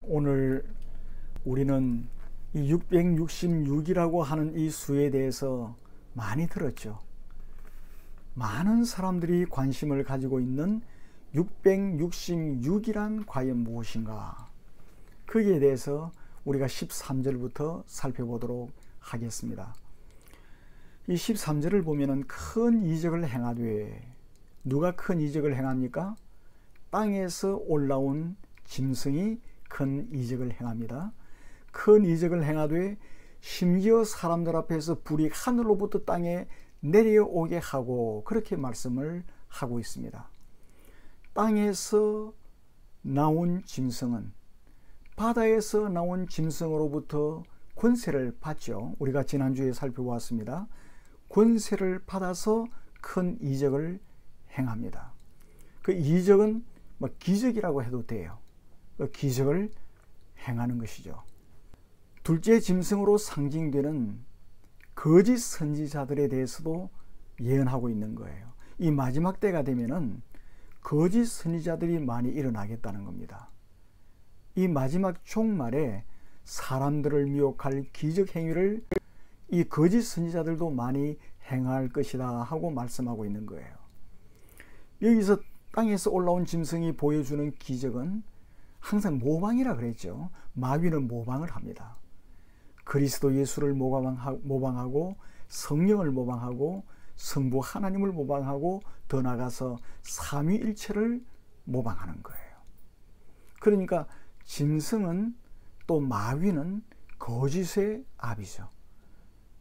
오늘 우리는 이 666이라고 하는 이 수에 대해서 많이 들었죠. 많은 사람들이 관심을 가지고 있는 666이란 과연 무엇인가? 거기에 대해서 우리가 13절부터 살펴보도록 하겠습니다. 이 13절을 보면은 큰 이적을 행하되, 누가 큰 이적을 행합니까? 땅에서 올라온 짐승이 큰 이적을 행합니다. 큰 이적을 행하되 심지어 사람들 앞에서 불이 하늘로부터 땅에 내려오게 하고, 그렇게 말씀을 하고 있습니다. 땅에서 나온 짐승은 바다에서 나온 짐승으로부터 권세를 받죠. 우리가 지난주에 살펴보았습니다. 권세를 받아서 큰 이적을 행합니다. 그 이적은 기적이라고 해도 돼요. 그 기적을 행하는 것이죠. 둘째 짐승으로 상징되는 거짓 선지자들에 대해서도 예언하고 있는 거예요. 이 마지막 때가 되면은 거짓 선지자들이 많이 일어나겠다는 겁니다. 이 마지막 종말에 사람들을 미혹할 기적 행위를 이 거짓 선지자들도 많이 행할 것이다 하고 말씀하고 있는 거예요. 여기서 땅에서 올라온 짐승이 보여주는 기적은 항상 모방이라 그랬죠. 마귀는 모방을 합니다. 그리스도 예수를 모방하고 성령을 모방하고 성부 하나님을 모방하고 더 나아가서 삼위일체를 모방하는 거예요. 그러니까 짐승은, 또 마귀는 거짓의 아비죠.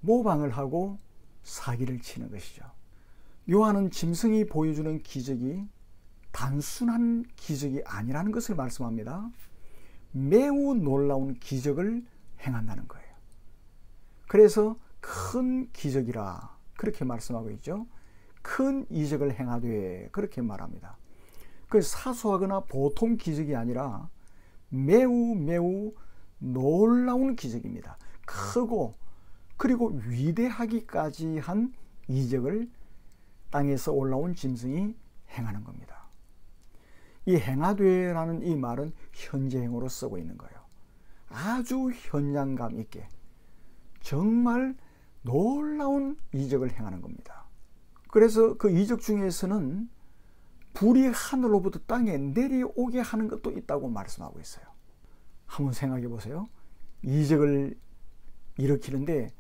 모방을 하고 사기를 치는 것이죠. 요한은 짐승이 보여주는 기적이 단순한 기적이 아니라는 것을 말씀합니다. 매우 놀라운 기적을 행한다는 거예요. 그래서 큰 기적이라 그렇게 말씀하고 있죠. 큰 이적을 행하되, 그렇게 말합니다. 그 사소하거나 보통 기적이 아니라 매우 놀라운 기적입니다. 크고 그리고 위대하기까지 한 이적을 땅에서 올라온 짐승이 행하는 겁니다. 이 행하되라는 이 말은 현재형으로 쓰고 있는 거예요. 아주 현장감 있게 정말 놀라운 이적을 행하는 겁니다. 그래서 그 이적 중에서는 불이 하늘로부터 땅에 내려오게 하는 것도 있다고 말씀하고 있어요. 한번 생각해 보세요. 이적을 일으키는데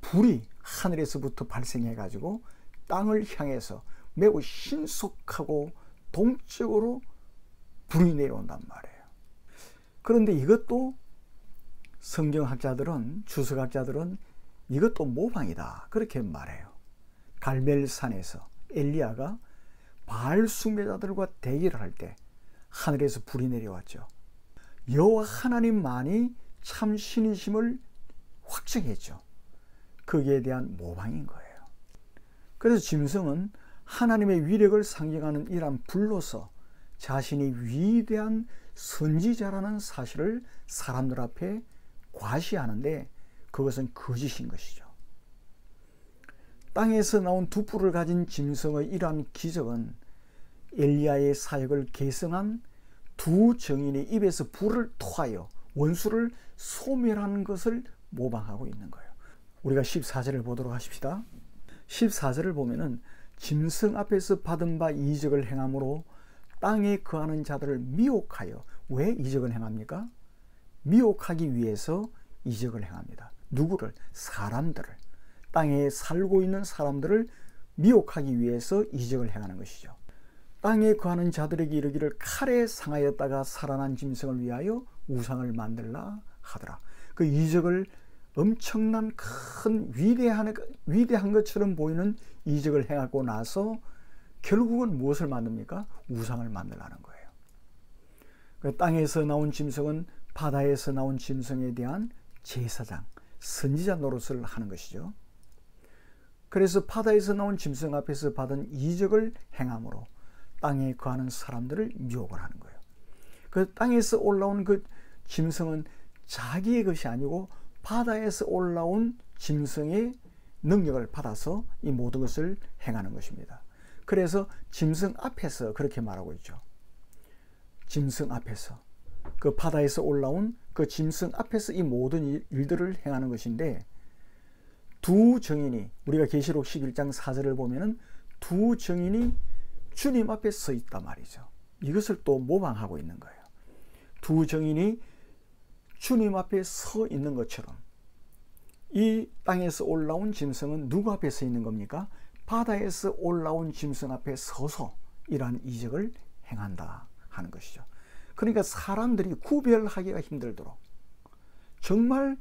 불이 하늘에서부터 발생해 가지고 땅을 향해서 매우 신속하고 동적으로 불이 내려온단 말이에요. 그런데 이것도 성경학자들은, 주석학자들은 이것도 모방이다 그렇게 말해요. 갈멜산에서 엘리야가 바알 숭배자들과 대결을 할 때 하늘에서 불이 내려왔죠. 여호와 하나님만이 참 신이심을 확증했죠. 거기에 대한 모방인 거예요. 그래서 짐승은 하나님의 위력을 상징하는 이러한 불로서 자신이 위대한 선지자라는 사실을 사람들 앞에 과시하는데, 그것은 거짓인 것이죠. 땅에서 나온 두 뿔을 가진 짐승의 이러한 기적은 엘리야의 사역을 계승한 두 정인의 입에서 불을 토하여 원수를 소멸하는 것을 모방하고 있는 거예요. 우리가 14절을 보도록 하십시다. 14절을 보면은 짐승 앞에서 받은 바 이적을 행함으로 땅에 거하는 자들을 미혹하여, 왜 이적을 행합니까? 미혹하기 위해서 이적을 행합니다. 누구를? 사람들을, 땅에 살고 있는 사람들을 미혹하기 위해서 이적을 행하는 것이죠. 땅에 거하는 자들에게 이르기를 칼에 상하였다가 살아난 짐승을 위하여 우상을 만들라 하더라. 그 이적을 엄청난 큰 위대한 것처럼 보이는 이적을 행하고 나서 결국은 무엇을 만듭니까? 우상을 만들라는 거예요. 그 땅에서 나온 짐승은 바다에서 나온 짐승에 대한 제사장, 선지자 노릇을 하는 것이죠. 그래서 바다에서 나온 짐승 앞에서 받은 이적을 행함으로 땅에 거하는 사람들을 미혹을 하는 거예요. 그 땅에서 올라온 그 짐승은 자기의 것이 아니고 바다에서 올라온 짐승의 능력을 받아서 이 모든 것을 행하는 것입니다. 그래서 짐승 앞에서 그렇게 말하고 있죠. 짐승 앞에서. 그 바다에서 올라온 그 짐승 앞에서 이 모든 일들을 행하는 것인데, 두 증인이, 우리가 계시록 11장 4절을 보면은 두 증인이 주님 앞에 서 있단 말이죠. 이것을 또 모방하고 있는 거예요. 두 증인이 주님 앞에 서 있는 것처럼 이 땅에서 올라온 짐승은 누구 앞에 서 있는 겁니까? 바다에서 올라온 짐승 앞에 서서 이러한 이적을 행한다 하는 것이죠. 그러니까 사람들이 구별하기가 힘들도록 정말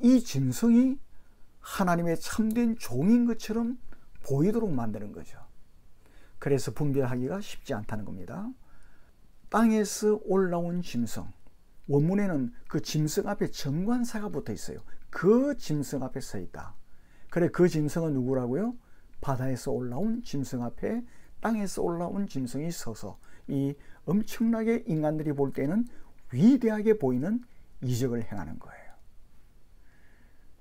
이 짐승이 하나님의 참된 종인 것처럼 보이도록 만드는 거죠. 그래서 분별하기가 쉽지 않다는 겁니다. 땅에서 올라온 짐승, 원문에는 그 짐승 앞에 정관사가 붙어 있어요. 그 짐승 앞에 서 있다. 그래, 그 짐승은 누구라고요? 바다에서 올라온 짐승 앞에 땅에서 올라온 짐승이 서서 이 엄청나게 인간들이 볼 때는 위대하게 보이는 이적을 행하는 거예요.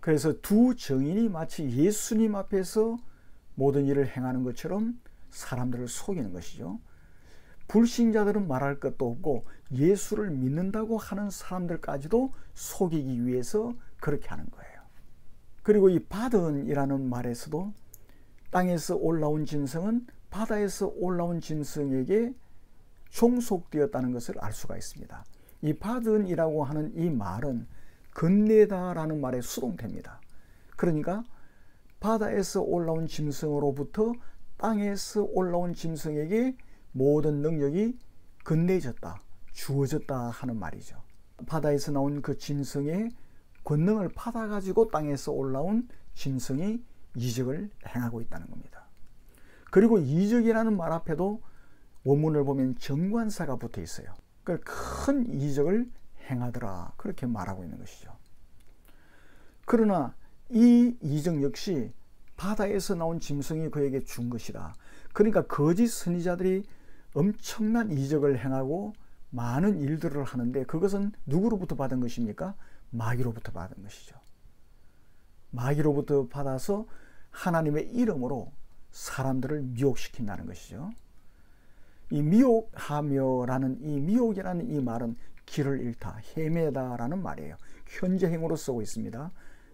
그래서 두 증인이 마치 예수님 앞에서 모든 일을 행하는 것처럼 사람들을 속이는 것이죠. 불신자들은 말할 것도 없고 예수를 믿는다고 하는 사람들까지도 속이기 위해서 그렇게 하는 거예요. 그리고 이 받은이라는 말에서도 땅에서 올라온 짐승은 바다에서 올라온 짐승에게 종속되었다는 것을 알 수가 있습니다. 이 받은이라고 하는 이 말은 건네다라는 말에 수동태입니다. 그러니까 바다에서 올라온 짐승으로부터 땅에서 올라온 짐승에게 모든 능력이 건네졌다, 주어졌다 하는 말이죠. 바다에서 나온 그 짐승의 권능을 받아가지고 땅에서 올라온 짐승이 이적을 행하고 있다는 겁니다. 그리고 이적이라는 말 앞에도 원문을 보면 정관사가 붙어 있어요. 큰 이적을 행하더라, 그렇게 말하고 있는 것이죠. 그러나 이 이적 역시 바다에서 나온 짐승이 그에게 준 것이다. 그러니까 거짓 선지자들이 엄청난 이적을 행하고 많은 일들을 하는데 그것은 누구로부터 받은 것입니까? 마귀로부터 받은 것이죠. 마귀로부터 받아서 하나님의 이름으로 사람들을 미혹시킨다는 것이죠. 이 미혹하며라는 이 미혹이라는 이 말은 길을 잃다, 헤매다라는 말이에요. 현재행으로 쓰고 있습니다.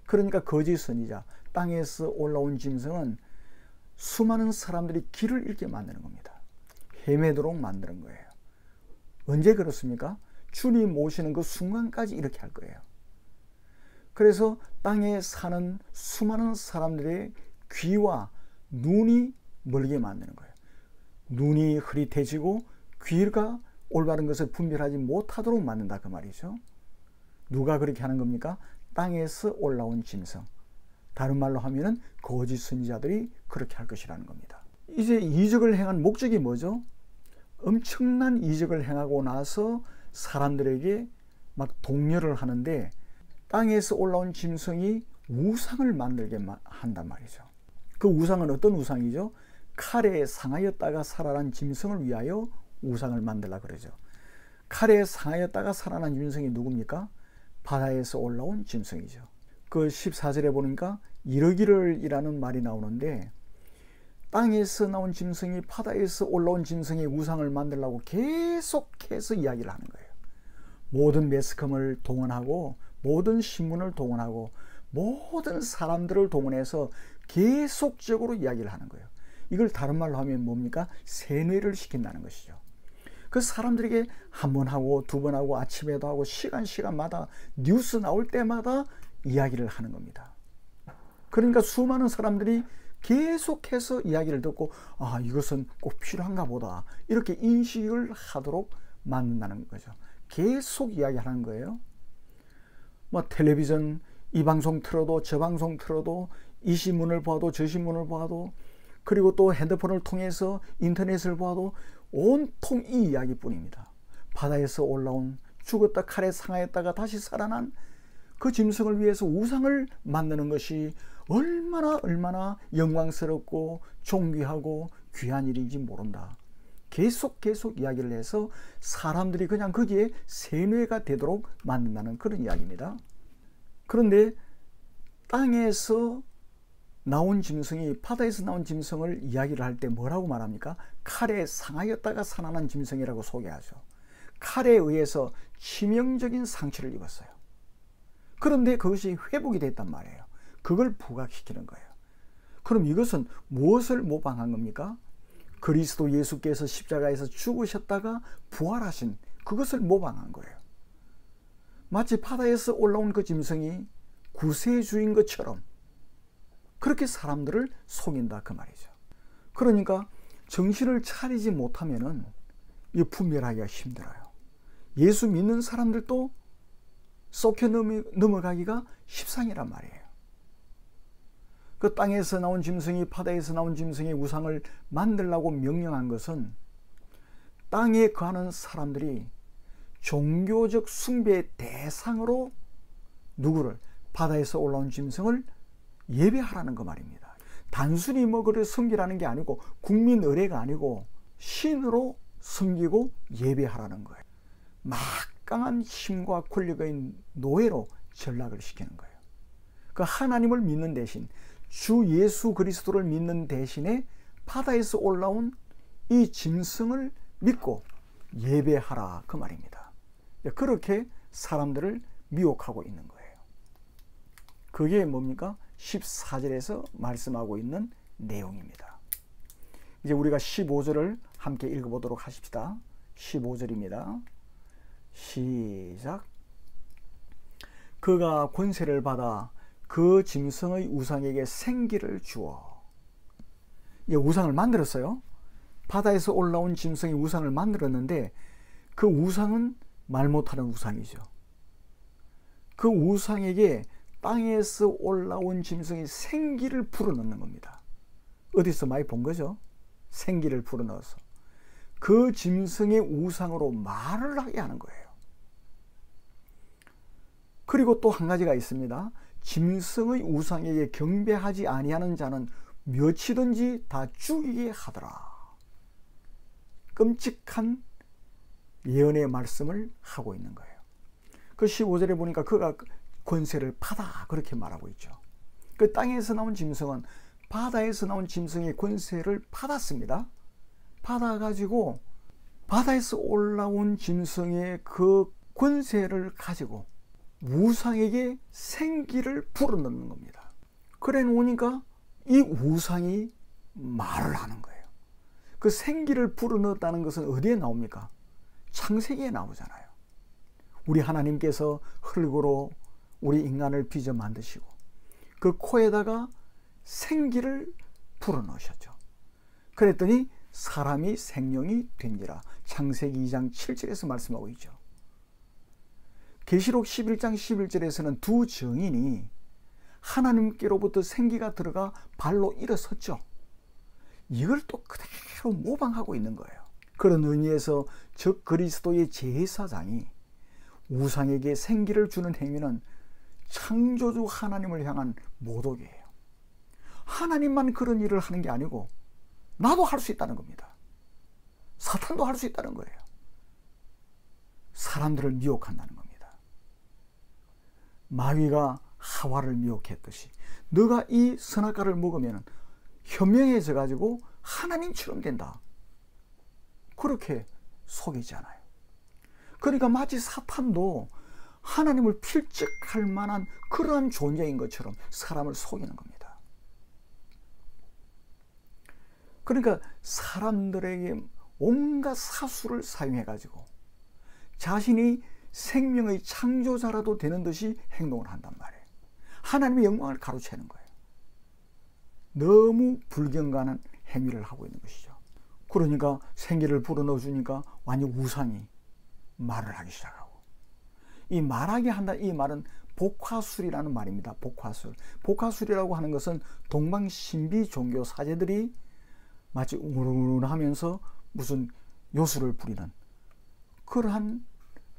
그러니까 거짓 선지자, 땅에서 올라온 짐승은 수많은 사람들이 길을 잃게 만드는 겁니다. 헤매도록 만드는 거예요. 언제 그렇습니까? 주님 오시는 그 순간까지 이렇게 할 거예요. 그래서 땅에 사는 수많은 사람들의 귀와 눈이 멀게 만드는 거예요. 눈이 흐릿해지고 귀가 올바른 것을 분별하지 못하도록 만든다, 그 말이죠. 누가 그렇게 하는 겁니까? 땅에서 올라온 짐승, 다른 말로 하면은 거짓 선지자들이 그렇게 할 것이라는 겁니다. 이제 이적을 행한 목적이 뭐죠? 엄청난 이적을 행하고 나서 사람들에게 막 독려를 하는데, 땅에서 올라온 짐승이 우상을 만들게 한단 말이죠. 그 우상은 어떤 우상이죠? 칼에 상하였다가 살아난 짐승을 위하여 우상을 만들라 그러죠. 칼에 상하였다가 살아난 짐승이 누굽니까? 바다에서 올라온 짐승이죠. 그 14절에 보니까 이러기를이라는 말이 나오는데, 땅에서 나온 짐승이 바다에서 올라온 짐승의 우상을 만들려고 계속해서 이야기를 하는 거예요. 모든 매스컴을 동원하고 모든 신문을 동원하고 모든 사람들을 동원해서 계속적으로 이야기를 하는 거예요. 이걸 다른 말로 하면 뭡니까? 세뇌를 시킨다는 것이죠. 그 사람들에게 한 번 하고 두 번 하고 아침에도 하고 시간마다 뉴스 나올 때마다 이야기를 하는 겁니다. 그러니까 수많은 사람들이 계속해서 이야기를 듣고, 아, 이것은 꼭 필요한가 보다, 이렇게 인식을 하도록 만든다는 거죠. 계속 이야기하는 거예요. 뭐 텔레비전 이 방송 틀어도 저 방송 틀어도 이 신문을 봐도 저 신문을 봐도, 그리고 또 핸드폰을 통해서 인터넷을 봐도 온통 이 이야기뿐입니다. 바다에서 올라온, 죽었다 칼에 상하였다가 다시 살아난 그 짐승을 위해서 우상을 만드는 것이 얼마나 영광스럽고 존귀하고 귀한 일인지 모른다. 계속 이야기를 해서 사람들이 그냥 거기에 세뇌가 되도록 만든다는 그런 이야기입니다. 그런데 땅에서 나온 짐승이 바다에서 나온 짐승을 이야기를 할 때 뭐라고 말합니까? 칼에 상하였다가 살아난 짐승이라고 소개하죠. 칼에 의해서 치명적인 상처를 입었어요. 그런데 그것이 회복이 됐단 말이에요. 그걸 부각시키는 거예요. 그럼 이것은 무엇을 모방한 겁니까? 그리스도 예수께서 십자가에서 죽으셨다가 부활하신 그것을 모방한 거예요. 마치 바다에서 올라온 그 짐승이 구세주인 것처럼 그렇게 사람들을 속인다 그 말이죠. 그러니까 정신을 차리지 못하면은 이 분별하기가 힘들어요. 예수 믿는 사람들도 썩혀 넘어가기가 십상이란 말이에요. 그 땅에서 나온 짐승이 바다에서 나온 짐승의 우상을 만들라고 명령한 것은 땅에 거하는 사람들이 종교적 숭배의 대상으로 누구를? 바다에서 올라온 짐승을 예배하라는 그 말입니다. 단순히 뭐 그를 섬기라는 게 아니고 국민 의례가 아니고 신으로 섬기고 예배하라는 거예요. 막강한 힘과 권력의 노예로 전락을 시키는 거예요. 그 하나님을 믿는 대신 주 예수 그리스도를 믿는 대신에 바다에서 올라온 이 짐승을 믿고 예배하라 그 말입니다. 그렇게 사람들을 미혹하고 있는 거예요. 그게 뭡니까? 14절에서 말씀하고 있는 내용입니다. 이제 우리가 15절을 함께 읽어보도록 하십시다. 15절입니다. 시작. 그가 권세를 받아 그 짐승의 우상에게 생기를 주어. 우상을 만들었어요. 바다에서 올라온 짐승의 우상을 만들었는데 그 우상은 말 못하는 우상이죠. 그 우상에게 땅에서 올라온 짐승이 생기를 불어넣는 겁니다. 어디서 많이 본 거죠? 생기를 불어넣어서 그 짐승의 우상으로 말을 하게 하는 거예요. 그리고 또 한 가지가 있습니다. 짐승의 우상에게 경배하지 아니하는 자는 몇이든지 다 죽이게 하더라. 끔찍한 예언의 말씀을 하고 있는 거예요. 그 15절에 보니까 그가 권세를 받아 그렇게 말하고 있죠. 그 땅에서 나온 짐승은 바다에서 나온 짐승의 권세를 받았습니다. 받아가지고 바다에서 올라온 짐승의 그 권세를 가지고 우상에게 생기를 불어넣는 겁니다. 그래 놓으니까 이 우상이 말을 하는 거예요. 그 생기를 불어넣었다는 것은 어디에 나옵니까? 창세기에 나오잖아요. 우리 하나님께서 흙으로 우리 인간을 빚어 만드시고 그 코에다가 생기를 불어넣으셨죠. 그랬더니 사람이 생명이 된지라. 창세기 2장 7절에서 말씀하고 있죠. 계시록 11장 11절에서는 두 증인이 하나님께로부터 생기가 들어가 발로 일어섰죠. 이걸 또 그대로 모방하고 있는 거예요. 그런 의미에서 적 그리스도의 제사장이 우상에게 생기를 주는 행위는 창조주 하나님을 향한 모독이에요. 하나님만 그런 일을 하는 게 아니고 나도 할 수 있다는 겁니다. 사탄도 할 수 있다는 거예요. 사람들을 미혹한다는 겁니다. 마귀가 하와를 미혹했듯이 너가 이 선악과를 먹으면 현명해져 가지고 하나님처럼 된다. 그렇게 속이잖아요. 그러니까 마치 사탄도 하나님을 필적할 만한 그러한 존재인 것처럼 사람을 속이는 겁니다. 그러니까 사람들에게 온갖 사수를 사용해 가지고 자신이 생명의 창조자라도 되는 듯이 행동을 한단 말이에요. 하나님의 영광을 가로채는 거예요. 너무 불경간한 행위를 하고 있는 것이죠. 그러니까 생기를 불어넣어 주니까 완전 우상이 말을 하기 시작하고, 이 말하게 한다, 이 말은 복화술이라는 말입니다. 복화술. 복화술이라고 하는 것은 동방 신비 종교 사제들이 마치 웅웅 하면서 무슨 요술을 부리는 그러한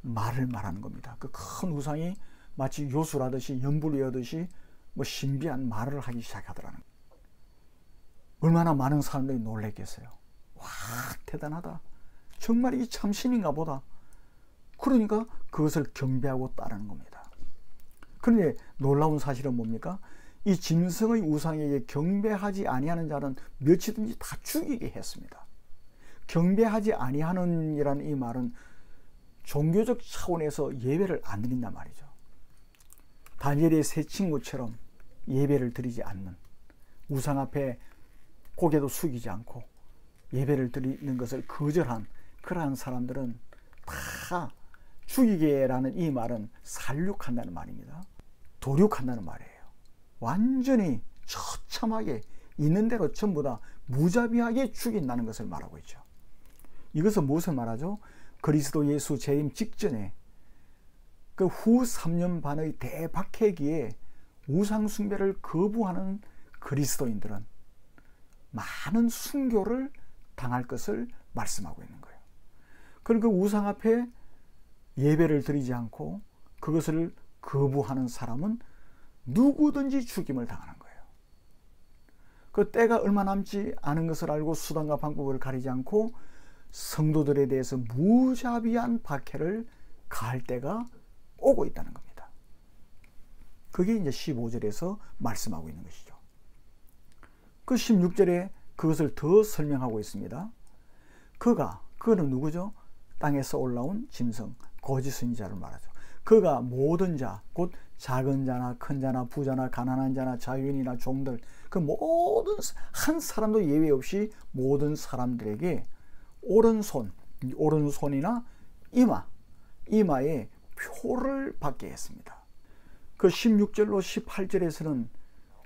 말을 말하는 겁니다. 그 큰 우상이 마치 요술하듯이 연불이하듯이 뭐 신비한 말을 하기 시작하더라는 거예요. 얼마나 많은 사람들이 놀랬겠어요. 와, 대단하다. 정말 이게 참신인가 보다. 그러니까 그것을 경배하고 따르는 겁니다. 그런데 놀라운 사실은 뭡니까? 이 짐승의 우상에게 경배하지 아니하는 자는 몇이든지 다 죽이게 했습니다. 경배하지 아니하는 이라는 이 말은 종교적 차원에서 예배를 안 드린단 말이죠. 다니엘의 세 친구처럼 예배를 드리지 않는, 우상 앞에 고개도 숙이지 않고 예배를 드리는 것을 거절한 그러한 사람들은 다 죽이게라는 이 말은 살육한다는 말입니다. 도륙한다는 말이에요. 완전히 처참하게 있는 대로 전부 다 무자비하게 죽인다는 것을 말하고 있죠. 이것은 무엇을 말하죠? 그리스도 예수 재림 직전에 그 후 3년 반의 대박해기에 우상 숭배를 거부하는 그리스도인들은 많은 순교를 당할 것을 말씀하고 있는 거예요. 그러니까 우상 앞에 예배를 드리지 않고 그것을 거부하는 사람은 누구든지 죽임을 당하는 거예요. 그 때가 얼마 남지 않은 것을 알고 수단과 방법을 가리지 않고 성도들에 대해서 무자비한 박해를 가할 때가 오고 있다는 겁니다. 그게 이제 15절에서 말씀하고 있는 것이죠. 그 16절에 그것을 더 설명하고 있습니다. 그는 누구죠? 땅에서 올라온 짐승, 거짓 선지자를 말하죠. 그가 모든 자, 곧 작은 자나 큰 자나 부자나 가난한 자나 자유인이나 종들, 그 모든 한 사람도 예외 없이 모든 사람들에게 오른손이나 이마에 표를 받게 했습니다. 그 16절로 18절에서는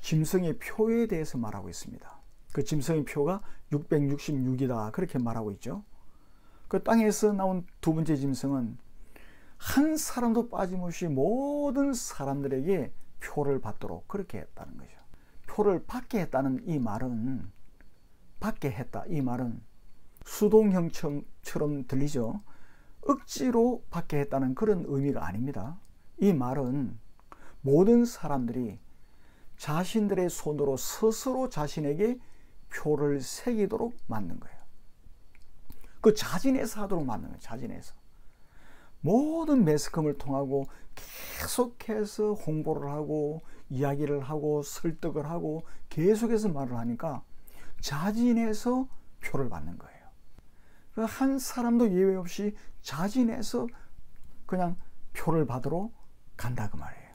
짐승의 표에 대해서 말하고 있습니다. 그 짐승의 표가 666이다 그렇게 말하고 있죠. 그 땅에서 나온 두 번째 짐승은 한 사람도 빠짐없이 모든 사람들에게 표를 받도록 그렇게 했다는 거죠. 표를 받게 했다는 이 말은, 받게 했다 이 말은 수동형처럼 들리죠. 억지로 받게 했다는 그런 의미가 아닙니다. 이 말은 모든 사람들이 자신들의 손으로 스스로 자신에게 표를 새기도록 만든 거예요. 그 자진해서 하도록 만든 거예요. 자진해서. 모든 매스컴을 통하고 계속해서 홍보를 하고 이야기를 하고 설득을 하고 계속해서 말을 하니까 자진해서 표를 받는 거예요. 한 사람도 예외 없이 자진해서 그냥 표를 받으러 간다 그 말이에요.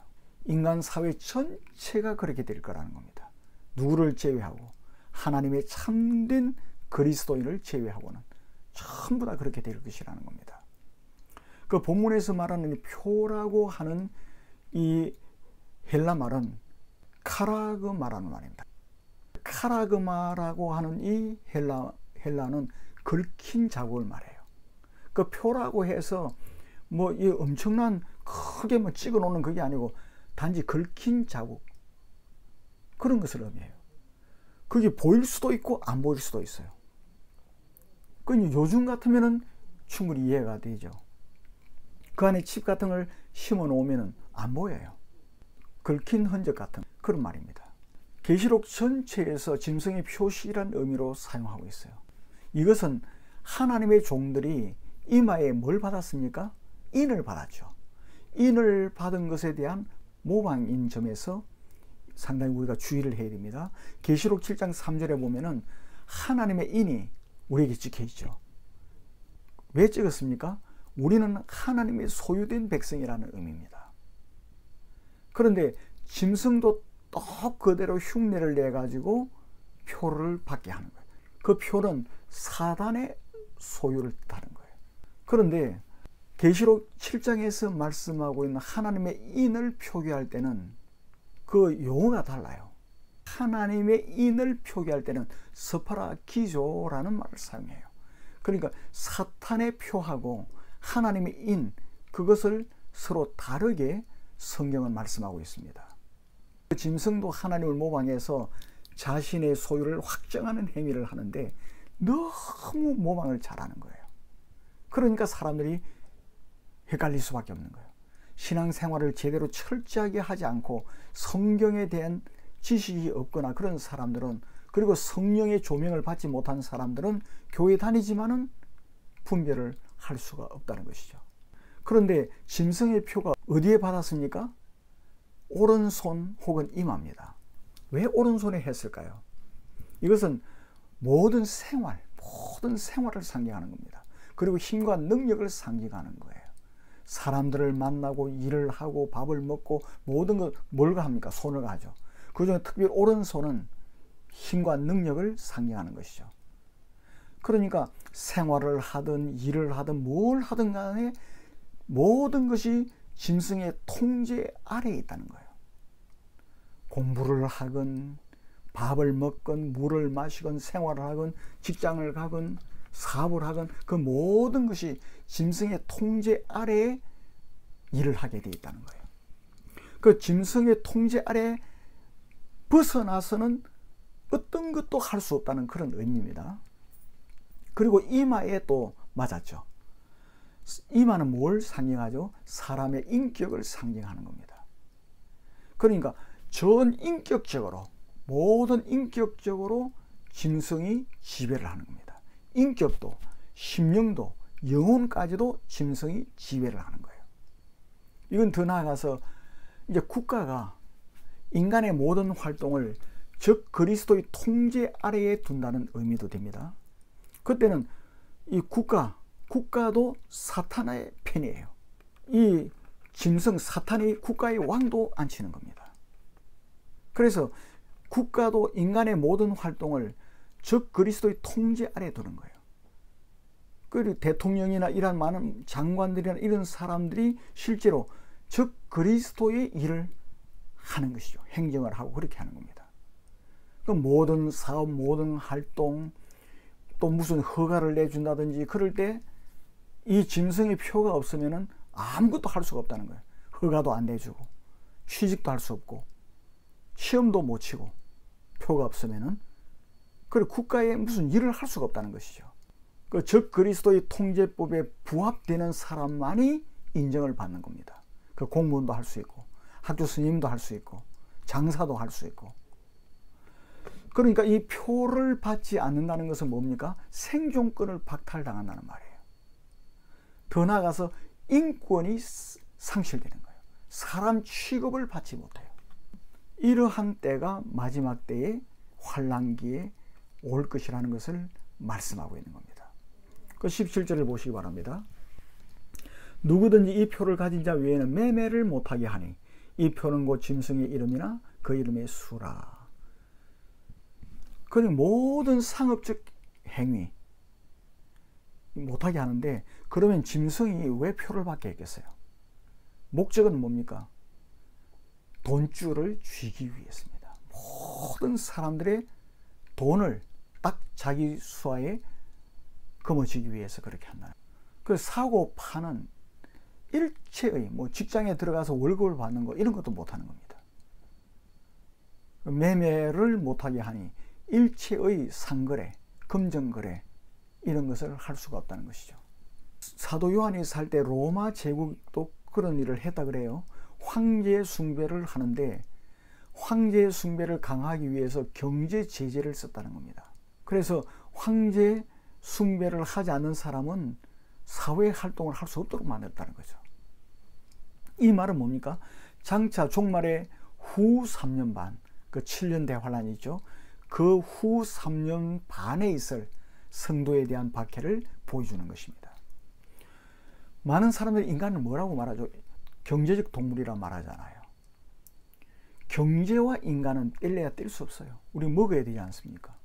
인간 사회 전체가 그렇게 될 거라는 겁니다. 누구를 제외하고 하나님의 참된 그리스도인을 제외하고는 전부 다 그렇게 될 것이라는 겁니다. 그 본문에서 말하는 이 표라고 하는 이 헬라 말은 카라그마라는 말입니다. 카라그마라고 하는 이 헬라는 긁힌 자국을 말해요. 그 표라고 해서 뭐 이 엄청난 크게 뭐 찍어 놓는 그게 아니고 단지 긁힌 자국, 그런 것을 의미해요. 그게 보일 수도 있고 안 보일 수도 있어요. 그 요즘 같으면은 충분히 이해가 되죠. 그 안에 칩 같은 걸 심어 놓으면은 안 보여요. 긁힌 흔적 같은 그런 말입니다. 계시록 전체에서 짐승의 표시란 의미로 사용하고 있어요. 이것은 하나님의 종들이 이마에 뭘 받았습니까? 인을 받았죠. 인을 받은 것에 대한 모방인 점에서 상당히 우리가 주의를 해야 됩니다. 계시록 7장 3절에 보면은 하나님의 인이 우리에게 찍혀 있죠. 왜 찍었습니까? 우리는 하나님의 소유된 백성이라는 의미입니다. 그런데 짐승도 또 그대로 흉내를 내가지고 표를 받게 하는 거예요. 그 표는 사단의 소유를 뜻하는 거예요. 그런데 계시록 7장에서 말씀하고 있는 하나님의 인을 표기할 때는 그 용어가 달라요. 하나님의 인을 표기할 때는 스파라기조라는 말을 사용해요. 그러니까 사탄의 표하고 하나님의 인, 그것을 서로 다르게 성경은 말씀하고 있습니다. 짐승도 하나님을 모방해서 자신의 소유를 확정하는 행위를 하는데 너무 모방을 잘하는 거예요. 그러니까 사람들이 헷갈릴 수밖에 없는 거예요. 신앙생활을 제대로 철저하게 하지 않고 성경에 대한 지식이 없거나 그런 사람들은, 그리고 성령의 조명을 받지 못한 사람들은 교회 다니지만은 분별을 할 수가 없다는 것이죠. 그런데 짐승의 표가 어디에 받았습니까? 오른손 혹은 이마입니다. 왜 오른손에 했을까요? 이것은 모든 생활을 상징하는 겁니다. 그리고 힘과 능력을 상징하는 거예요. 사람들을 만나고 일을 하고 밥을 먹고 모든 것 뭘 합니까? 손을 가죠. 그중에 특별히 오른손은 힘과 능력을 상징하는 것이죠. 그러니까 생활을 하든 일을 하든 뭘 하든 간에 모든 것이 짐승의 통제 아래에 있다는 거예요. 공부를 하건 밥을 먹건 물을 마시건 생활을 하건 직장을 가건 사업을 하건 그 모든 것이 짐승의 통제 아래에 일을 하게 되어 있다는 거예요. 그 짐승의 통제 아래 벗어나서는 어떤 것도 할 수 없다는 그런 의미입니다. 그리고 이마에 또 맞았죠. 이마는 뭘 상징하죠? 사람의 인격을 상징하는 겁니다. 그러니까 전 인격적으로 모든 인격적으로 짐승이 지배를 하는 겁니다. 인격도 심령도 영혼까지도 짐승이 지배를 하는 거예요. 이건 더 나아가서 이제 국가가 인간의 모든 활동을 즉 그리스도의 통제 아래에 둔다는 의미도 됩니다. 그때는 이 국가도 사탄의 편이에요. 이 짐승 사탄이 국가의 왕도 앉히는 겁니다. 그래서 국가도 인간의 모든 활동을 즉 그리스도의 통제 아래에 두는 거예요. 그리고 대통령이나 이런 많은 장관들이나 이런 사람들이 실제로 즉 그리스도의 일을 하는 것이죠. 행정을 하고 그렇게 하는 겁니다. 그 모든 사업, 모든 활동, 또 무슨 허가를 내준다든지 그럴 때 이 짐승의 표가 없으면은 아무것도 할 수가 없다는 거예요. 허가도 안 내주고 취직도 할 수 없고 시험도 못 치고 표가 없으면은 그리고 국가에 무슨 일을 할 수가 없다는 것이죠. 그 즉 그리스도의 통제법에 부합되는 사람만이 인정을 받는 겁니다. 그 공무원도 할 수 있고 학교 스님도 할 수 있고 장사도 할 수 있고. 그러니까 이 표를 받지 않는다는 것은 뭡니까? 생존권을 박탈당한다는 말이에요. 더 나아가서 인권이 상실되는 거예요. 사람 취급을 받지 못해요. 이러한 때가 마지막 때의 환난기에 올 것이라는 것을 말씀하고 있는 겁니다. 그 17절을 보시기 바랍니다. 누구든지 이 표를 가진 자 외에는 매매를 못하게 하니 이 표는 곧 짐승의 이름이나 그 이름의 수라. 그러니 모든 상업적 행위 못하게 하는데 그러면 짐승이 왜 표를 받게 했겠어요? 목적은 뭡니까? 돈줄을 쥐기 위해서입니다. 모든 사람들의 돈을 딱 자기 수하에 거머쥐기 위해서 그렇게 한다. 그 사고 파는 일체의 직장에 들어가서 월급을 받는 거 이런 것도 못하는 겁니다. 매매를 못하게 하니 일체의 상거래, 금전거래 이런 것을 할 수가 없다는 것이죠. 사도 요한이 살 때 로마 제국도 그런 일을 했다 그래요. 황제 숭배를 하는데 황제 숭배를 강화하기 위해서 경제 제재를 썼다는 겁니다. 그래서 황제 숭배를 하지 않는 사람은 사회 활동을 할 수 없도록 만들었다는 거죠. 이 말은 뭡니까? 장차 종말의 후 3년 반, 그 7년 대환란이 있죠. 그 후 3년 반에 있을 성도에 대한 박해를 보여주는 것입니다. 많은 사람들이 인간을 뭐라고 말하죠? 경제적 동물이라 말하잖아요. 경제와 인간은 뗄래야 뗄 수 없어요. 우리 먹어야 되지 않습니까?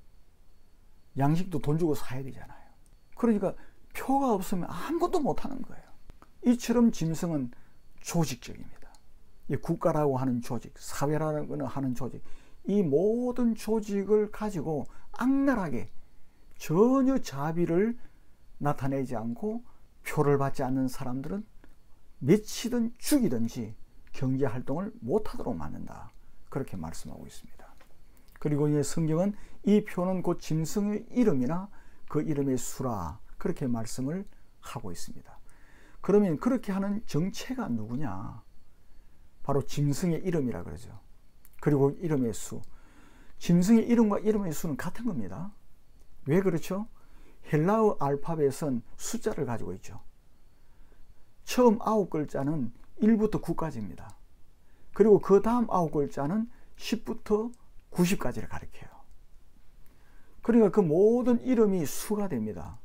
양식도 돈 주고 사야 되잖아요. 그러니까 표가 없으면 아무것도 못하는 거예요. 이처럼 짐승은 조직적입니다. 이 국가라고 하는 조직, 사회라고 하는 조직, 이 모든 조직을 가지고 악랄하게 전혀 자비를 나타내지 않고 표를 받지 않는 사람들은 미치든 죽이든지 경제활동을 못하도록 만든다. 그렇게 말씀하고 있습니다. 그리고 이 성경은 이 표는 곧 짐승의 이름이나 그 이름의 수라 그렇게 말씀을 하고 있습니다. 그러면 그렇게 하는 정체가 누구냐? 바로 짐승의 이름이라 그러죠. 그리고 이름의 수. 짐승의 이름과 이름의 수는 같은 겁니다. 왜 그렇죠? 헬라어 알파벳은 숫자를 가지고 있죠. 처음 9글자는 1부터 9까지입니다. 그리고 그 다음 9글자는 10부터 90까지를 가리켜요. 그러니까 그 모든 이름이 수가 됩니다.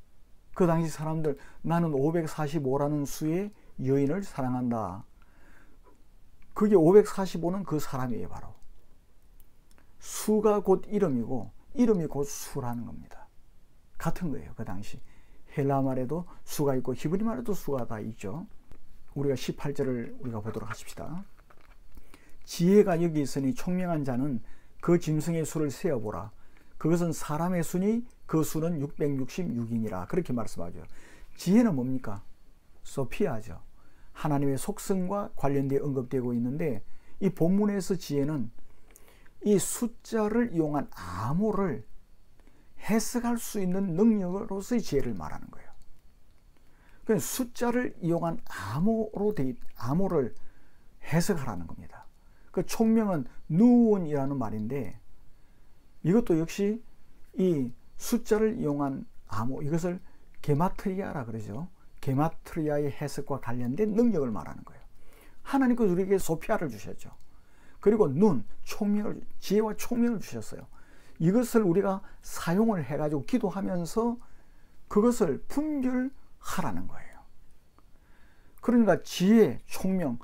그 당시 사람들 나는 545라는 수에 여인을 사랑한다. 그게 545는 그 사람이에요. 바로 수가 곧 이름이고 이름이 곧 수라는 겁니다. 같은 거예요. 그 당시 헬라 말에도 수가 있고 히브리 말에도 수가 다 있죠. 우리가 18절을 우리가 보도록 하십시다. 지혜가 여기 있으니 총명한 자는 그 짐승의 수를 세어보라. 그것은 사람의 수니 그 수는 666이니라. 그렇게 말씀하죠. 지혜는 뭡니까? 소피아죠. 하나님의 속성과 관련되어 언급되고 있는데, 이 본문에서 지혜는 이 숫자를 이용한 암호를 해석할 수 있는 능력으로서의 지혜를 말하는 거예요. 그러니까 숫자를 이용한 암호를 해석하라는 겁니다. 그 총명은 누운이라는 말인데, 이것도 역시 이 숫자를 이용한 암호, 이것을 게마트리아라 그러죠. 게마트리아의 해석과 관련된 능력을 말하는 거예요. 하나님께서 우리에게 소피아를 주셨죠. 그리고 눈, 총명을, 지혜와 총명을 주셨어요. 이것을 우리가 사용을 해가지고 기도하면서 그것을 분별하라는 거예요. 그러니까 지혜, 총명,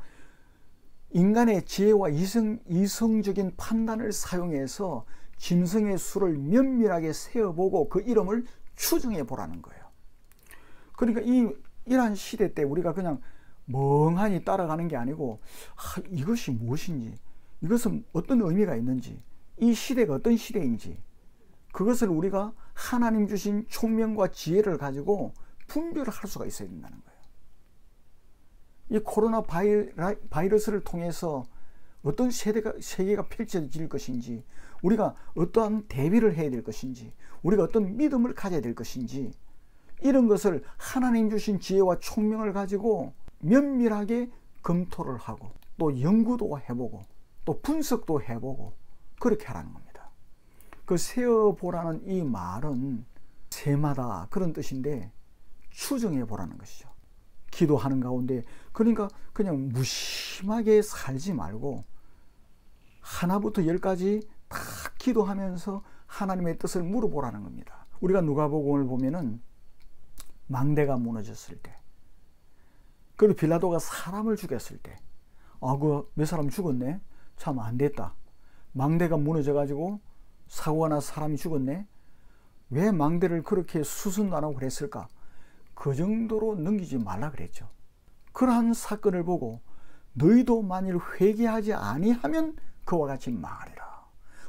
인간의 지혜와 이성적인 판단을 사용해서 짐승의 수를 면밀하게 세어보고 그 이름을 추정해 보라는 거예요. 그러니까 이러한 시대 때 우리가 그냥 멍하니 따라가는 게 아니고, 이것이 무엇인지, 이것은 어떤 의미가 있는지, 이 시대가 어떤 시대인지, 그것을 우리가 하나님 주신 총명과 지혜를 가지고 분별을 할 수가 있어야 된다는 거예요. 이 코로나 바이러스를 통해서 어떤 세계가 펼쳐질 것인지, 우리가 어떠한 대비를 해야 될 것인지, 우리가 어떤 믿음을 가져야 될 것인지, 이런 것을 하나님 주신 지혜와 총명을 가지고 면밀하게 검토를 하고 또 연구도 해보고 또 분석도 해보고 그렇게 하라는 겁니다. 그 세어보라는 이 말은 세마다 그런 뜻인데 추정해 보라는 것이죠. 기도하는 가운데, 그러니까 그냥 무심하게 살지 말고 하나부터 열까지 다 기도하면서 하나님의 뜻을 물어보라는 겁니다. 우리가 누가복음을 보면은 망대가 무너졌을 때, 그리고 빌라도가 사람을 죽였을 때, 그 몇 사람 죽었네? 참 안 됐다. 망대가 무너져 가지고 사고가 나서 사람이 죽었네? 왜 망대를 그렇게 수순도 안 하고 그랬을까? 그 정도로 넘기지 말라 그랬죠. 그러한 사건을 보고 너희도 만일 회개하지 아니하면 그와 같이 망하리라.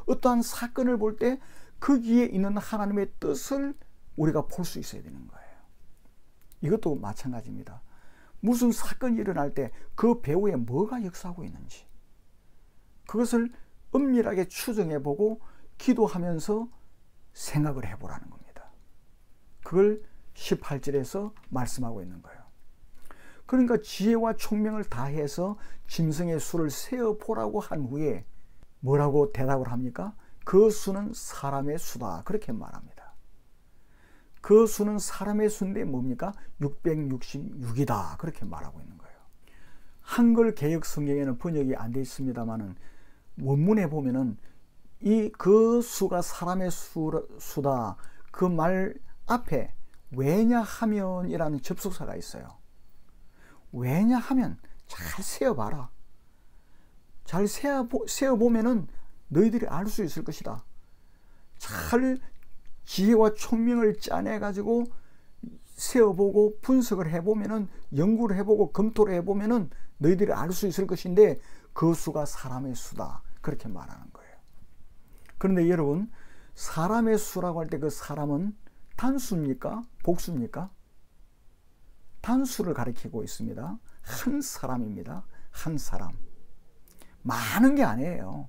어떠한 사건을 볼 때 거기에 있는 하나님의 뜻을 우리가 볼 수 있어야 되는 거예요. 이것도 마찬가지입니다. 무슨 사건이 일어날 때 그 배후에 뭐가 역사하고 있는지, 그것을 은밀하게 추정해보고 기도하면서 생각을 해보라는 겁니다. 그걸 18절에서 말씀하고 있는 거예요. 그러니까 지혜와 총명을 다해서 짐승의 수를 세어보라고 한 후에 뭐라고 대답을 합니까? 그 수는 사람의 수다. 그렇게 말합니다. 그 수는 사람의 수인데 뭡니까? 666이다. 그렇게 말하고 있는 거예요. 한글 개역 성경에는 번역이 안 되어 있습니다만은 원문에 보면은 그 수가 사람의 수다. 그 말 앞에 왜냐하면이라는 접속사가 있어요. 왜냐하면 잘 세어봐라. 잘 세어보면은 너희들이 알 수 있을 것이다. 잘 지혜와 총명을 짜내가지고 세어보고 분석을 해보면은, 연구를 해보고 검토를 해보면은 너희들이 알 수 있을 것인데 그 수가 사람의 수다. 그렇게 말하는 거예요. 그런데 여러분, 사람의 수라고 할 때 그 사람은 단수입니까? 복수입니까? 단수를 가리키고 있습니다. 한 사람입니다. 한 사람. 많은 게 아니에요.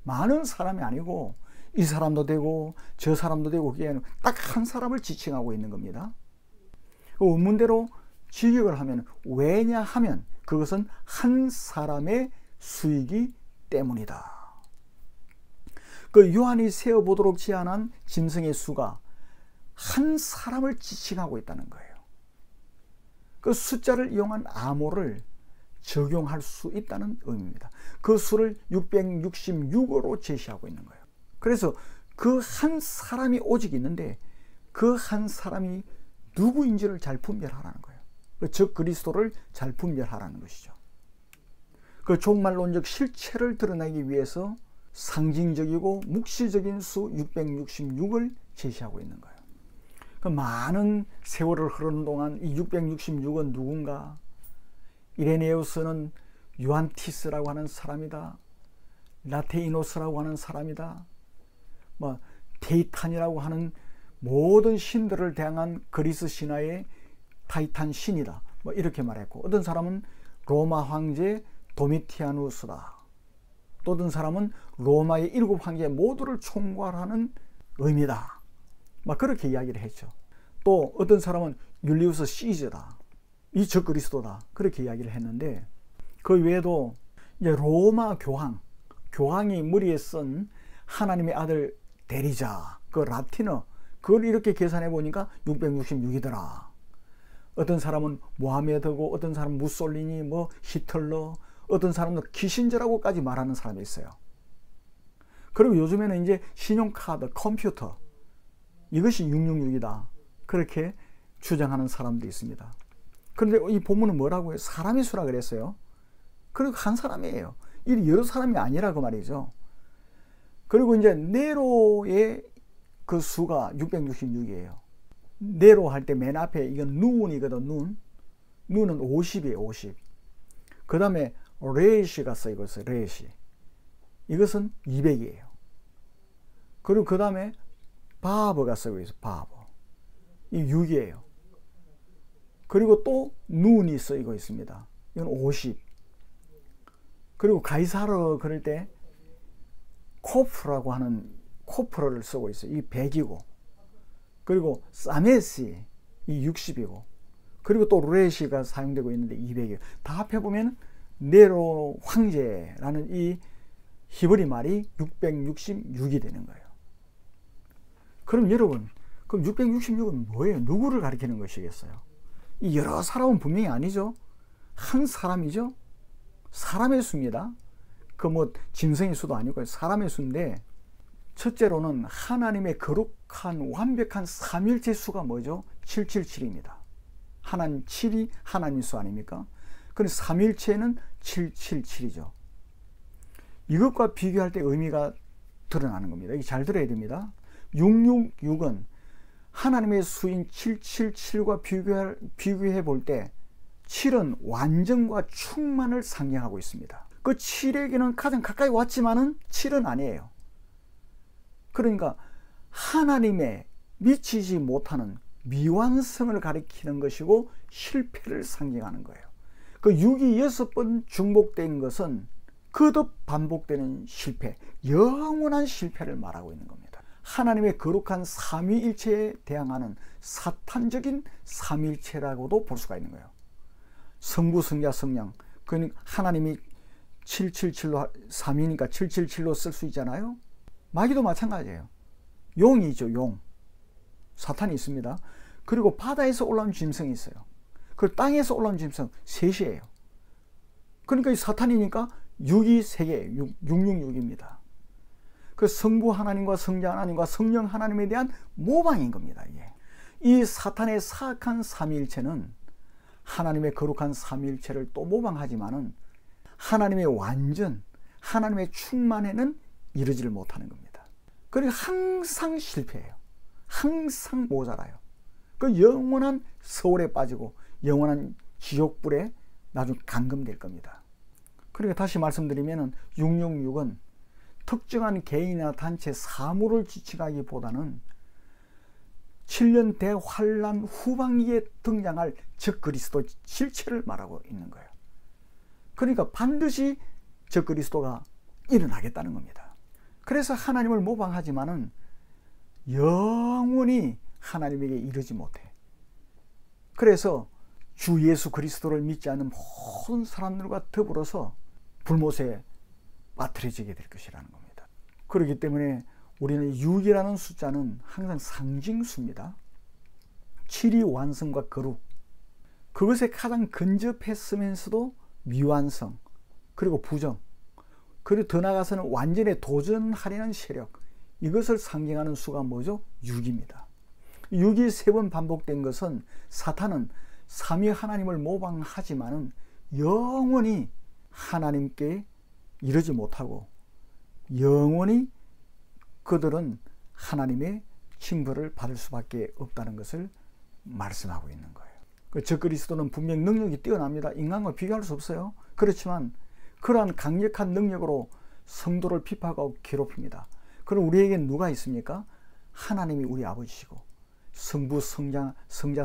많은 사람이 아니고 이 사람도 되고 저 사람도 되고, 그게 딱 한 사람을 지칭하고 있는 겁니다. 그 원문대로 직역을 하면, 왜냐하면 그것은 한 사람의 수이기 때문이다. 그 요한이 세어보도록 제안한 짐승의 수가 한 사람을 지칭하고 있다는 거예요. 그 숫자를 이용한 암호를 적용할 수 있다는 의미입니다. 그 수를 666으로 제시하고 있는 거예요. 그래서 그 한 사람이 오직 있는데 그 한 사람이 누구인지를 잘 분별하라는 거예요. 즉 그리스도를 잘 분별하라는 것이죠. 그 종말론적 실체를 드러내기 위해서 상징적이고 묵시적인 수 666을 제시하고 있는 거예요. 그 많은 세월을 흐르는 동안 이 666은 누군가? 이레네우스는 유안티스라고 하는 사람이다. 라테이노스라고 하는 사람이다. 데이탄이라고 하는 모든 신들을 대항한 그리스 신화의 타이탄 신이다. 이렇게 말했고, 어떤 사람은 로마 황제 도미티아누스다. 또 어떤 사람은 로마의 7 황제 모두를 총괄하는 의미다. 그렇게 이야기를 했죠. 또 어떤 사람은 율리우스 시저다. 이 적 그리스도다. 그렇게 이야기를 했는데, 그 외에도 이제 로마 교황이 머리에 쓴 하나님의 아들 데리자, 그 라틴어, 그걸 이렇게 계산해 보니까 666이더라. 어떤 사람은 모하메드고, 어떤 사람은 무솔리니, 히틀러, 어떤 사람은 키신저라고까지 말하는 사람이 있어요. 그리고 요즘에는 이제 신용카드, 컴퓨터, 이것이 666이다. 그렇게 주장하는 사람도 있습니다. 그런데 이 본문은 뭐라고 해요? 사람의 수라 그랬어요. 그리고 한 사람이에요. 이 여러 사람이 아니라 그 말이죠. 그리고 이제 네로의 그 수가 666이에요. 네로 할 때 맨 앞에 이건 눈이거든. 눈은 50이에요. 50. 그 다음에 레시가 쓰이고 있어요. 레시. 이것은 200이에요. 그리고 그 다음에 바버가 쓰이고 있어요. 바버. 이 6이에요. 그리고 또 눈이 쓰이고 있습니다. 이건 50. 그리고 가이사르 그럴 때 코프라고 하는 코프를 쓰고 있어요. 이 100이고, 그리고 사메시 이 60이고, 그리고 또 레시가 사용되고 있는데 200이에요. 다 합해보면 네로 황제라는 이 히브리 말이 666이 되는 거예요. 그럼 여러분, 그럼 666은 뭐예요? 누구를 가리키는 것이겠어요? 이 여러 사람은 분명히 아니죠. 한 사람이죠. 사람의 수입니다. 그 짐승의 수도 아니고 사람의 수인데, 첫째로는 하나님의 거룩한 완벽한 삼일체 수가 뭐죠? 777입니다. 하나님 7이 하나님 수 아닙니까? 그래서 삼일체는 777이죠. 이것과 비교할 때 의미가 드러나는 겁니다. 이게 잘 들어야 됩니다. 666은 하나님의 수인 777과 비교해 볼 때 7은 완전과 충만을 상징하고 있습니다. 그 7에게는 가장 가까이 왔지만은 7은 아니에요. 그러니까 하나님의 미치지 못하는 미완성을 가리키는 것이고 실패를 상징하는 거예요. 그 6이 6번 중복된 것은 거듭 반복되는 실패, 영원한 실패를 말하고 있는 겁니다. 하나님의 거룩한 삼위일체에 대항하는 사탄적인 삼위일체라고도 볼 수가 있는 거예요. 성부, 성자, 성령. 그러니까 하나님이 777로 3위니까 777로 쓸 수 있잖아요. 마귀도 마찬가지예요. 용이 있죠. 용. 사탄이 있습니다. 그리고 바다에서 올라온 짐승이 있어요. 그리고 땅에서 올라온 짐승 셋이에요. 그러니까 이 사탄이니까 6이 3개예요. 666입니다. 그 성부 하나님과 성자 하나님과 성령 하나님에 대한 모방인 겁니다. 이게. 이 사탄의 사악한 삼위일체는 하나님의 거룩한 삼위일체를 또 모방하지만은 하나님의 완전, 하나님의 충만에는 이르지를 못하는 겁니다. 그리고 항상 실패해요. 항상 모자라요. 그 영원한 서울에 빠지고 영원한 지옥불에 나중에 감금될 겁니다. 그러니까 다시 말씀드리면 666은 특정한 개인이나 단체 사물을 지칭하기보다는 7년 대환란 후반기에 등장할 적 그리스도 실체를 말하고 있는 거예요. 그러니까 반드시 적 그리스도가 일어나겠다는 겁니다. 그래서 하나님을 모방하지만은 영원히 하나님에게 이르지 못해. 그래서 주 예수 그리스도를 믿지 않는 모든 사람들과 더불어서 불못에 빠뜨려지게 될 것이라는 겁니다. 그렇기 때문에 우리는 6이라는 숫자는 항상 상징수입니다. 7이 완성과 거룩, 그것에 가장 근접했으면서도 미완성, 그리고 부정, 그리고 더 나아가서는 완전에 도전하려는 세력, 이것을 상징하는 수가 뭐죠? 6입니다. 6이 3번 반복된 것은 사탄은 삼위 하나님을 모방하지만은 영원히 하나님께 이르지 못하고 영원히 그들은 하나님의 징벌을 받을 수밖에 없다는 것을 말씀하고 있는 거예요. 적그리스도는 분명 능력이 뛰어납니다. 인간과 비교할 수 없어요. 그렇지만 그러한 강력한 능력으로 성도를 비판하고 괴롭힙니다. 그럼 우리에겐 누가 있습니까? 하나님이 우리 아버지시고 성부, 성자,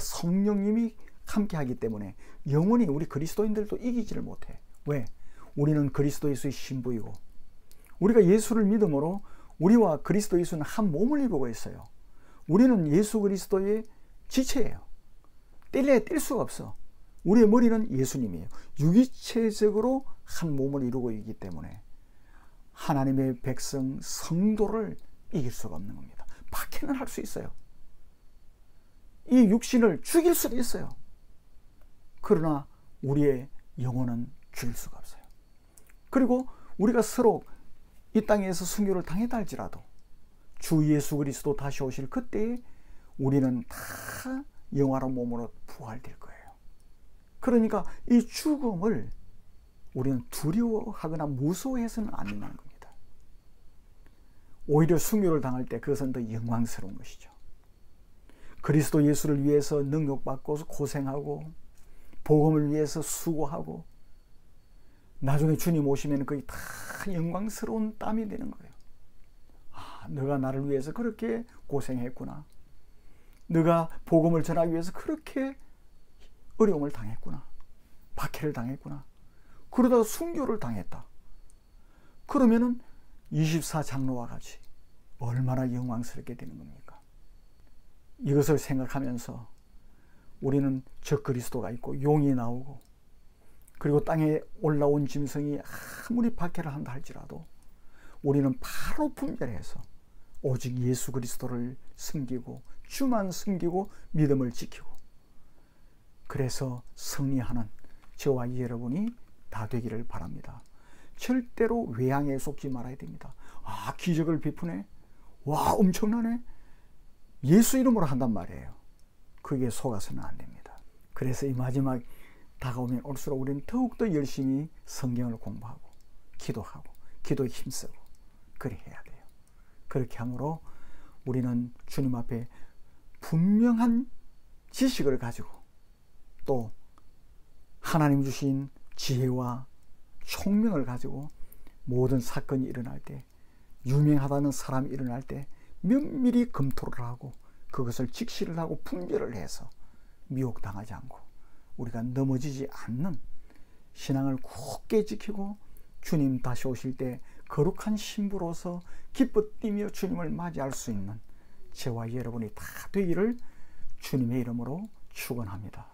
성령님이 함께 하기 때문에 영원히 우리 그리스도인들도 이기지를 못해. 왜? 우리는 그리스도 예수의 신부이고 우리가 예수를 믿음으로 우리와 그리스도 예수는 한 몸을 입고 있어요. 우리는 예수 그리스도의 지체예요. 뗄래야 뗄 수가 없어. 우리의 머리는 예수님이에요. 유기체적으로 한 몸을 이루고 있기 때문에 하나님의 백성 성도를 이길 수가 없는 겁니다. 박해는 할 수 있어요. 이 육신을 죽일 수도 있어요. 그러나 우리의 영혼은 죽일 수가 없어요. 그리고 우리가 서로 이 땅에서 순교를 당했다 할지라도 주 예수 그리스도 다시 오실 그때에 우리는 다 영화로운 몸으로 부활될 거예요. 그러니까 이 죽음을 우리는 두려워하거나 무서워해서는 안 된다는 겁니다. 오히려 순교를 당할 때 그것은 더 영광스러운 것이죠. 그리스도 예수를 위해서 능력받고 고생하고 복음을 위해서 수고하고 나중에 주님 오시면 그게 다 영광스러운 땀이 되는 거예요. 아, 너가 나를 위해서 그렇게 고생했구나. 너가 복음을 전하기 위해서 그렇게 어려움을 당했구나. 박해를 당했구나. 그러다가 순교를 당했다. 그러면은 24장로와 같이 얼마나 영광스럽게 되는 겁니까? 이것을 생각하면서 우리는 적그리스도가 있고 용이 나오고 그리고 땅에 올라온 짐승이 아무리 박해를 한다 할지라도 우리는 바로 분별해서 오직 예수 그리스도를 섬기고 주만 섬기고 믿음을 지키고 그래서 승리하는 저와 여러분이 다 되기를 바랍니다. 절대로 외양에 속지 말아야 됩니다. 아, 기적을 베푸네. 와, 엄청나네. 예수 이름으로 한단 말이에요. 그게 속아서는 안 됩니다. 그래서 이 마지막 다가오면 올수록 우리는 더욱더 열심히 성경을 공부하고 기도하고 기도에 힘쓰고 그래 해야 돼요. 그렇게 함으로 우리는 주님 앞에 분명한 지식을 가지고 또 하나님 주신 지혜와 총명을 가지고 모든 사건이 일어날 때 유명하다는 사람이 일어날 때 면밀히 검토를 하고 그것을 직시를 하고 분별을 해서 미혹당하지 않고 우리가 넘어지지 않는 신앙을 굳게 지키고 주님 다시 오실 때 거룩한 신부로서 기뻐 뛰며 주님을 맞이할 수 있는 저와 여러분이 다 되기를 주님의 이름으로 축원합니다.